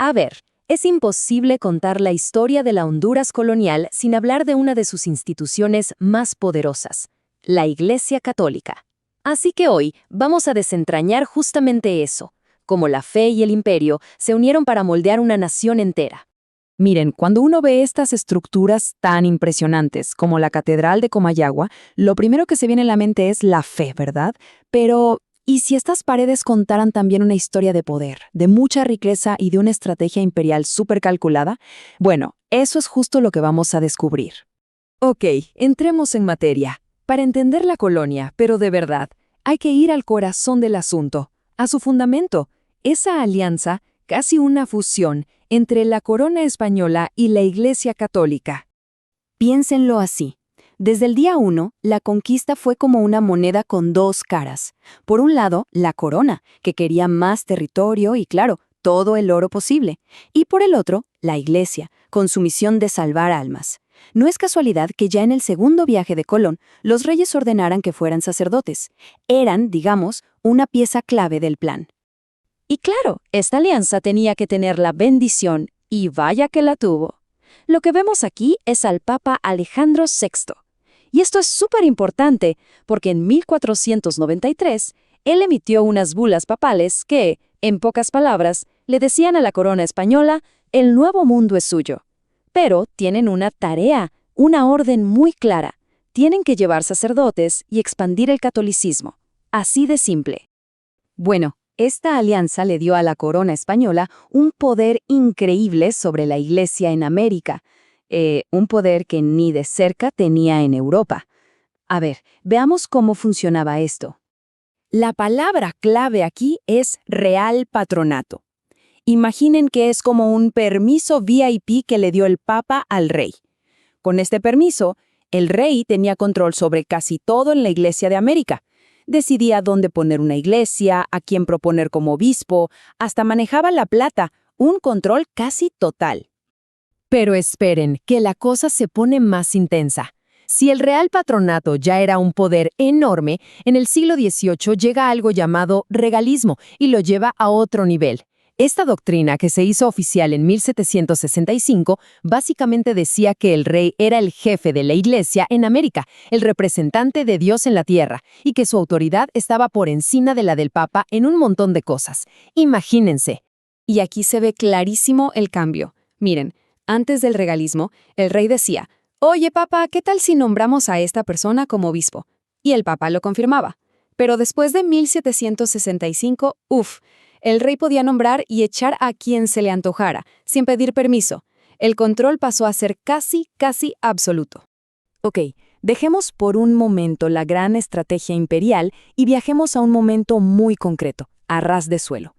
A ver, es imposible contar la historia de la Honduras colonial sin hablar de una de sus instituciones más poderosas, la Iglesia Católica. Así que hoy vamos a desentrañar justamente eso, cómo la fe y el imperio se unieron para moldear una nación entera. Miren, cuando uno ve estas estructuras tan impresionantes como la Catedral de Comayagua, lo primero que se viene a la mente es la fe, ¿verdad? Pero, ¿y si estas paredes contaran también una historia de poder, de mucha riqueza y de una estrategia imperial súper calculada? Bueno, eso es justo lo que vamos a descubrir. Ok, entremos en materia. Para entender la colonia, pero de verdad, hay que ir al corazón del asunto, a su fundamento, esa alianza, casi una fusión, entre la corona española y la Iglesia Católica. Piénsenlo así. Desde el día 1, la conquista fue como una moneda con dos caras. Por un lado, la corona, que quería más territorio y, claro, todo el oro posible. Y por el otro, la Iglesia, con su misión de salvar almas. No es casualidad que ya en el segundo viaje de Colón, los reyes ordenaran que fueran sacerdotes. Eran, digamos, una pieza clave del plan. Y claro, esta alianza tenía que tener la bendición, y vaya que la tuvo. Lo que vemos aquí es al Papa Alejandro VI. Y esto es súper importante, porque en 1493 él emitió unas bulas papales que, en pocas palabras, le decían a la corona española, el nuevo mundo es suyo. Pero tienen una tarea, una orden muy clara. Tienen que llevar sacerdotes y expandir el catolicismo. Así de simple. Bueno, esta alianza le dio a la corona española un poder increíble sobre la Iglesia en América, un poder que ni de cerca tenía en Europa. A ver, veamos cómo funcionaba esto. La palabra clave aquí es Real Patronato. Imaginen que es como un permiso VIP que le dio el Papa al rey. Con este permiso, el rey tenía control sobre casi todo en la Iglesia de América. Decidía dónde poner una iglesia, a quién proponer como obispo, hasta manejaba la plata, un control casi total. Pero esperen, que la cosa se pone más intensa. Si el Real Patronato ya era un poder enorme, en el siglo XVIII llega algo llamado regalismo y lo lleva a otro nivel. Esta doctrina, que se hizo oficial en 1765, básicamente decía que el rey era el jefe de la Iglesia en América, el representante de Dios en la tierra, y que su autoridad estaba por encima de la del Papa en un montón de cosas. Imagínense. Y aquí se ve clarísimo el cambio. Miren, antes del regalismo, el rey decía, «Oye, Papa, ¿qué tal si nombramos a esta persona como obispo?» Y el Papa lo confirmaba. Pero después de 1765, el rey podía nombrar y echar a quien se le antojara, sin pedir permiso. El control pasó a ser casi absoluto. Ok, dejemos por un momento la gran estrategia imperial y viajemos a un momento muy concreto, a ras de suelo.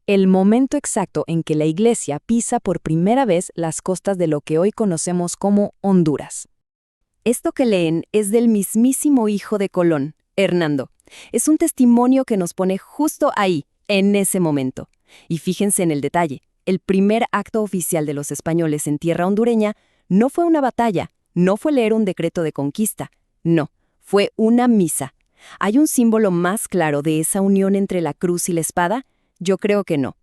El momento exacto en que la Iglesia pisa por primera vez las costas de lo que hoy conocemos como Honduras. Esto que leen es del mismísimo hijo de Colón, Hernando. Es un testimonio que nos pone justo ahí, en ese momento. Y fíjense en el detalle, el primer acto oficial de los españoles en tierra hondureña no fue una batalla, no fue leer un decreto de conquista, no, fue una misa. ¿Hay un símbolo más claro de esa unión entre la cruz y la espada? Yo creo que no.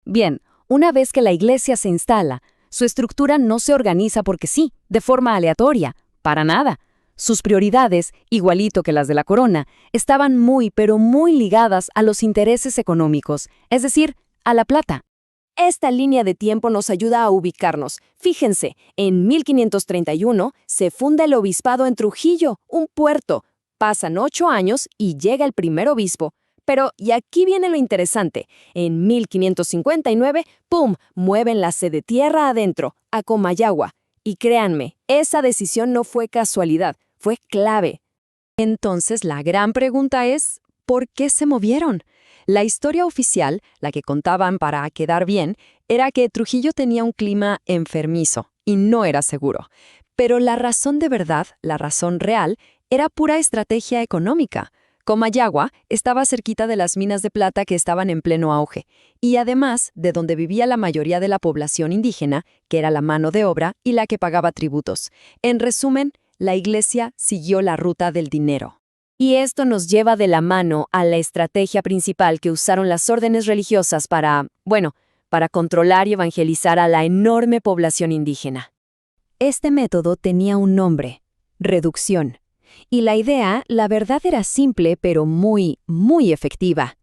Bien, una vez que la Iglesia se instala, su estructura no se organiza porque sí, de forma aleatoria, para nada. Sus prioridades, igualito que las de la corona, estaban muy, pero muy ligadas a los intereses económicos, es decir, a la plata. Esta línea de tiempo nos ayuda a ubicarnos. Fíjense, en 1531 se funda el obispado en Trujillo, un puerto. Pasan 8 años y llega el primer obispo. Pero, y aquí viene lo interesante, en 1559, ¡pum!, mueven la sede tierra adentro, a Comayagua. Y créanme, esa decisión no fue casualidad, fue clave. Entonces, la gran pregunta es, ¿por qué se movieron? La historia oficial, la que contaban para quedar bien, era que Trujillo tenía un clima enfermizo y no era seguro. Pero la razón de verdad, la razón real, era pura estrategia económica. Comayagua estaba cerquita de las minas de plata que estaban en pleno auge, y además de donde vivía la mayoría de la población indígena, que era la mano de obra y la que pagaba tributos. En resumen, la Iglesia siguió la ruta del dinero. Y esto nos lleva de la mano a la estrategia principal que usaron las órdenes religiosas para para controlar y evangelizar a la enorme población indígena. Este método tenía un nombre: reducción. Y la idea, la verdad, era simple, pero muy, muy efectiva.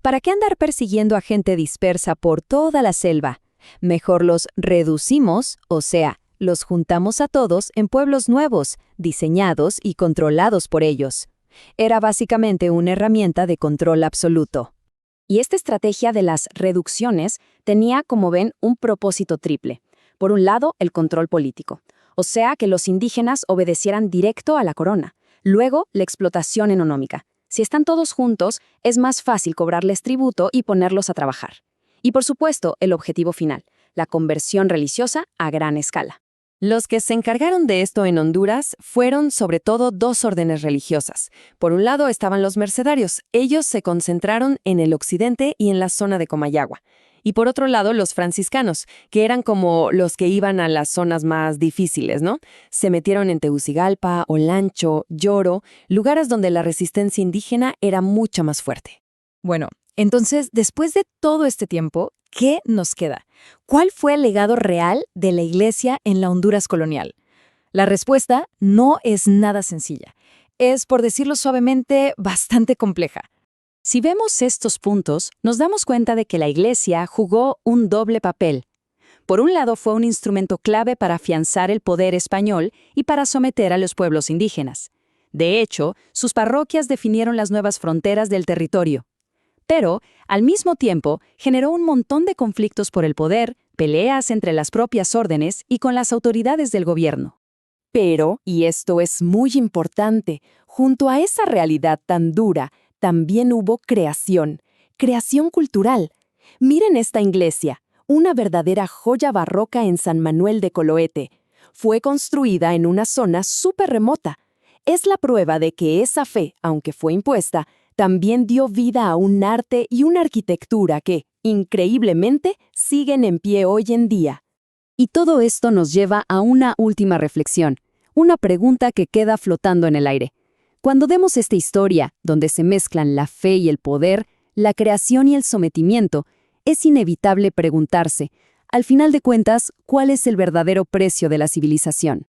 ¿Para qué andar persiguiendo a gente dispersa por toda la selva? Mejor los reducimos, o sea, los juntamos a todos en pueblos nuevos, diseñados y controlados por ellos. Era básicamente una herramienta de control absoluto. Y esta estrategia de las reducciones tenía, como ven, un propósito triple. Por un lado, el control político, o sea, que los indígenas obedecieran directo a la corona. Luego, la explotación económica. Si están todos juntos, es más fácil cobrarles tributo y ponerlos a trabajar. Y por supuesto, el objetivo final, la conversión religiosa a gran escala. Los que se encargaron de esto en Honduras fueron sobre todo dos órdenes religiosas. Por un lado estaban los mercedarios. Ellos se concentraron en el occidente y en la zona de Comayagua. Y por otro lado, los franciscanos, que eran como los que iban a las zonas más difíciles, ¿no? Se metieron en Tegucigalpa, Olancho, Lloro, lugares donde la resistencia indígena era mucho más fuerte. Bueno, entonces, después de todo este tiempo, ¿qué nos queda? ¿Cuál fue el legado real de la Iglesia en la Honduras colonial? La respuesta no es nada sencilla. Es, por decirlo suavemente, bastante compleja. Si vemos estos puntos, nos damos cuenta de que la Iglesia jugó un doble papel. Por un lado, fue un instrumento clave para afianzar el poder español y para someter a los pueblos indígenas. De hecho, sus parroquias definieron las nuevas fronteras del territorio. Pero, al mismo tiempo, generó un montón de conflictos por el poder, peleas entre las propias órdenes y con las autoridades del gobierno. Pero, y esto es muy importante, junto a esa realidad tan dura, también hubo creación cultural. Miren esta iglesia, una verdadera joya barroca en San Manuel de Coloete. Fue construida en una zona súper remota. Es la prueba de que esa fe, aunque fue impuesta, también dio vida a un arte y una arquitectura que, increíblemente, siguen en pie hoy en día. Y todo esto nos lleva a una última reflexión, una pregunta que queda flotando en el aire. Cuando vemos esta historia, donde se mezclan la fe y el poder, la creación y el sometimiento, es inevitable preguntarse, al final de cuentas, ¿cuál es el verdadero precio de la civilización?